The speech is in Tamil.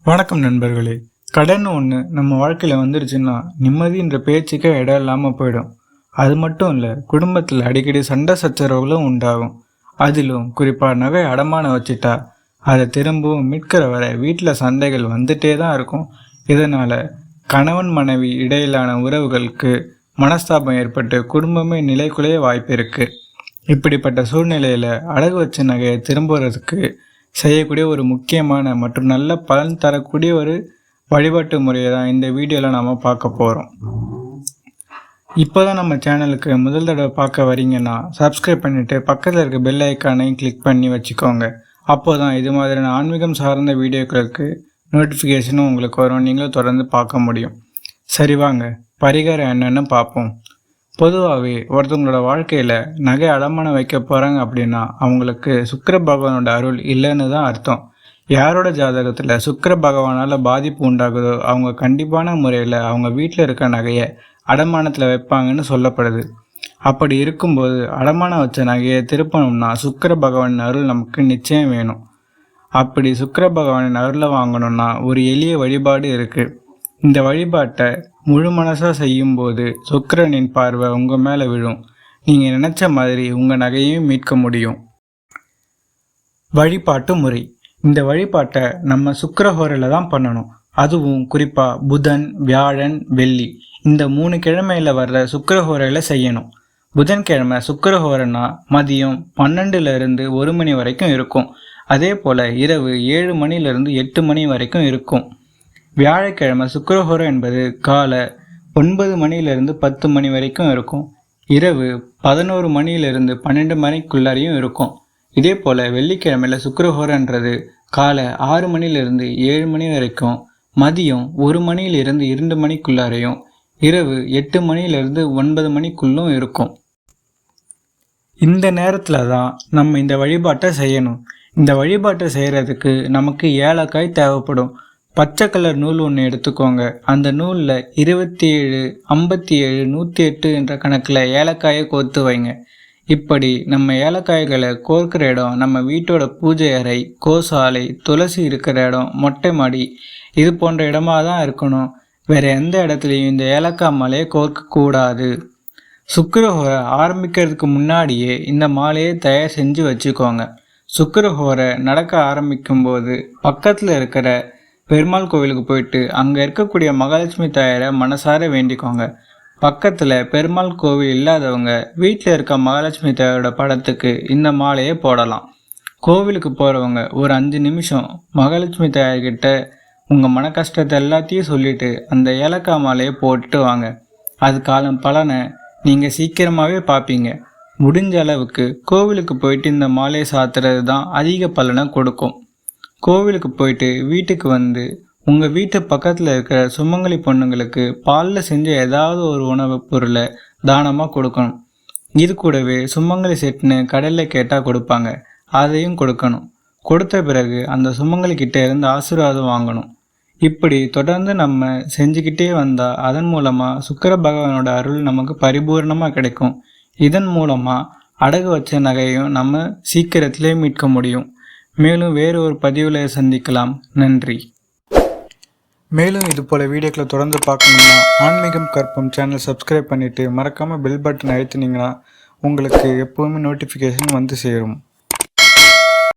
வணக்கம் நண்பர்களே. கடன் ஒன்று நம்ம வாழ்க்கையில் வந்துருச்சுன்னா நிம்மதின்ற பேச்சுக்கே இடம் இல்லாமல் போயிடும். அது மட்டும் இல்லை, குடும்பத்தில் அடிக்கடி சண்டை சச்சரவுகளும் உண்டாகும். அதிலும் குறிப்பாக நகை அடமானம் வச்சுட்டா அதை திரும்பவும் மீட்கிற வரை வீட்டில் சண்டைகள் வந்துட்டே தான் இருக்கும். இதனால் கணவன் மனைவி இடையிலான உறவுகளுக்கு மனஸ்தாபம் ஏற்பட்டு குடும்பமே நிலைக்குலைய வாய்ப்பு இருக்குது. இப்படிப்பட்ட சூழ்நிலையில் அடகு வச்ச நகையை திரும்புவதற்கு செய்யக்கூடிய ஒரு முக்கியமான மற்றும் நல்ல பலன் தரக்கூடிய ஒரு வழிபாட்டு முறையை தான் இந்த வீடியோவில் நாம் பார்க்க போகிறோம். இப்போ தான் நம்ம சேனலுக்கு முதல் தடவை பார்க்க வரீங்கன்னா சப்ஸ்கிரைப் பண்ணிவிட்டு பக்கத்தில் இருக்க பெல் ஐக்கானையும் கிளிக் பண்ணி வச்சுக்கோங்க. அப்போ தான் இது மாதிரியான ஆன்மீகம் சார்ந்த வீடியோக்களுக்கு நோட்டிஃபிகேஷனும் உங்களுக்கு வரும், நீங்களும் தொடர்ந்து பார்க்க முடியும். சரி வாங்க, பரிகாரம் என்னென்னு பார்ப்போம். பொதுவாகவே ஒருத்தவங்களோட வாழ்க்கையில் நகை அடமானம் வைக்க போகிறாங்க அப்படின்னா அவங்களுக்கு சுக்கிர பகவானோட அருள் இல்லைன்னு தான் அர்த்தம். யாரோட ஜாதகத்தில் சுக்கிர பகவானால் பாதிப்பு உண்டாகுதோ அவங்க கண்டிப்பான முறையில் அவங்க வீட்டில் இருக்க நகையை அடமானத்தில் வைப்பாங்கன்னு சொல்லப்படுது. அப்படி இருக்கும்போது அடமானம் வச்ச நகையை திருப்பணும்னா சுக்கிர பகவானின் அருள் நமக்கு நிச்சயம் வேணும். அப்படி சுக்கிர பகவானின் அருளை வாங்கணும்னா ஒரு எளிய வழிபாடு இருக்குது. இந்த வழிபாட்டை முழு மனசாக செய்யும்போது சுக்கிரனின் பார்வை உங்கள் மேலே விழும். நீங்கள் நினச்ச மாதிரி உங்கள் நகையையும் மீட்க முடியும். வழிபாட்டு முறை. இந்த வழிபாட்டை நம்ம சுக்கிரஹோரையில் தான் பண்ணணும். அதுவும் குறிப்பாக புதன், வியாழன், வெள்ளி இந்த 3 கிழமையில் வர்ற சுக்கிரஹோரையில் செய்யணும். புதன்கிழமை சுக்கிரஹோரைனா மதியம் 12லிருந்து 1 மணி வரைக்கும் இருக்கும். அதே போல் இரவு 7 மணிலிருந்து 8 மணி வரைக்கும் இருக்கும். வியாழக்கிழமை சுக்கிரஹோரை என்பது காலை 9 மணிலிருந்து 10 மணி வரைக்கும் இருக்கும். இரவு 11 மணிலிருந்து 12 மணிக்குள்ளாரையும் இருக்கும். இதே போல் வெள்ளிக்கிழமையில் சுக்கிரஹோரைன்றது காலை 6 மணிலிருந்து 7 மணி வரைக்கும், மதியம் 1 மணிலிருந்து 2 மணிக்குள்ளாரையும், இரவு 8 மணிலிருந்து 9 மணிக்குள்ளும் இருக்கும். இந்த நேரத்தில் தான் நம்ம இந்த வழிபாட்டை செய்யணும். இந்த வழிபாட்டை செய்கிறதுக்கு நமக்கு ஏலக்காய் தேவைப்படும். பச்சை கலர் நூல் ஒன்று எடுத்துக்கோங்க. அந்த நூலில் 27, 57, 108 என்ற கணக்கில் ஏலக்காயை கோர்த்து வைங்க. இப்படி நம்ம ஏலக்காய்களை கோர்க்கிற இடம் நம்ம வீட்டோட பூஜை அறை, கோசாலை, துளசி இருக்கிற இடம், மொட்டை மாடி இது போன்ற இடமாக தான் இருக்கணும். வேறு எந்த இடத்துலையும் இந்த ஏலக்காய் மாலையை கோர்க்கக்கூடாது. சுக்கிரஹோரை ஆரம்பிக்கிறதுக்கு முன்னாடியே இந்த மாலையை தயார் செஞ்சு வச்சுக்கோங்க. சுக்கிரஹோரை நடக்க ஆரம்பிக்கும்போது பக்கத்தில் இருக்கிற பெருமாள் கோவிலுக்கு போயிட்டு அங்கே இருக்கக்கூடிய மகாலட்சுமி தாயாரை மனசார வேண்டிக்கோங்க. பக்கத்தில் பெருமாள் கோவில் இல்லாதவங்க வீட்டில் இருக்க மகாலட்சுமி தாயாரோட படத்துக்கு இந்த மாலையை போடலாம். கோவிலுக்கு போகிறவங்க ஒரு 5 நிமிஷம் மகாலட்சுமி தாயார்கிட்ட உங்கள் மன கஷ்டத்தை எல்லாத்தையும் சொல்லிவிட்டு அந்த ஏலக்காய் மாலையை போட்டுட்டு வாங்க. அதுக்கான பலனை நீங்கள் சீக்கிரமாகவே பார்ப்பீங்க. முடிஞ்ச அளவுக்கு கோவிலுக்கு போயிட்டு இந்த மாலையை சாத்துறது தான் அதிக பலனை கொடுக்கும். கோவிலுக்கு போயிட்டு வீட்டுக்கு வந்து உங்கள் வீட்டு பக்கத்தில் இருக்கிற சுமங்கலி பொண்ணுங்களுக்கு பாலில் செஞ்ச ஏதாவது ஒரு உணவுப் பொருளை தானமாக கொடுக்கணும். இது கூடவே சுமங்கலி செட்டுன்னு கடையில் கேட்டால் கொடுப்பாங்க, அதையும் கொடுக்கணும். கொடுத்த பிறகு அந்த சுமங்கலி கிட்டே இருந்து ஆசீர்வாதம் வாங்கணும். இப்படி தொடர்ந்து நம்ம செஞ்சுக்கிட்டே வந்தால் அதன் மூலமாக சுக்கிர பகவானோட அருள் நமக்கு பரிபூர்ணமாக கிடைக்கும். இதன் மூலமாக அடகு வச்ச நகையும் நம்ம சீக்கிரத்திலே மீட்க முடியும். மேலும் வேறு ஒரு பதிவில் சந்திக்கலாம். நன்றி. மேலும் இது போல் வீடியோக்களை தொடர்ந்து பார்க்கணும்னா ஆன்மீகம் கற்பம் சேனல் சப்ஸ்கிரைப் பண்ணிவிட்டு மறக்காமல் பெல் பட்டன் அழுத்தினீங்கன்னா உங்களுக்கு எப்போவுமே நோட்டிஃபிகேஷன் வந்து சேரும்.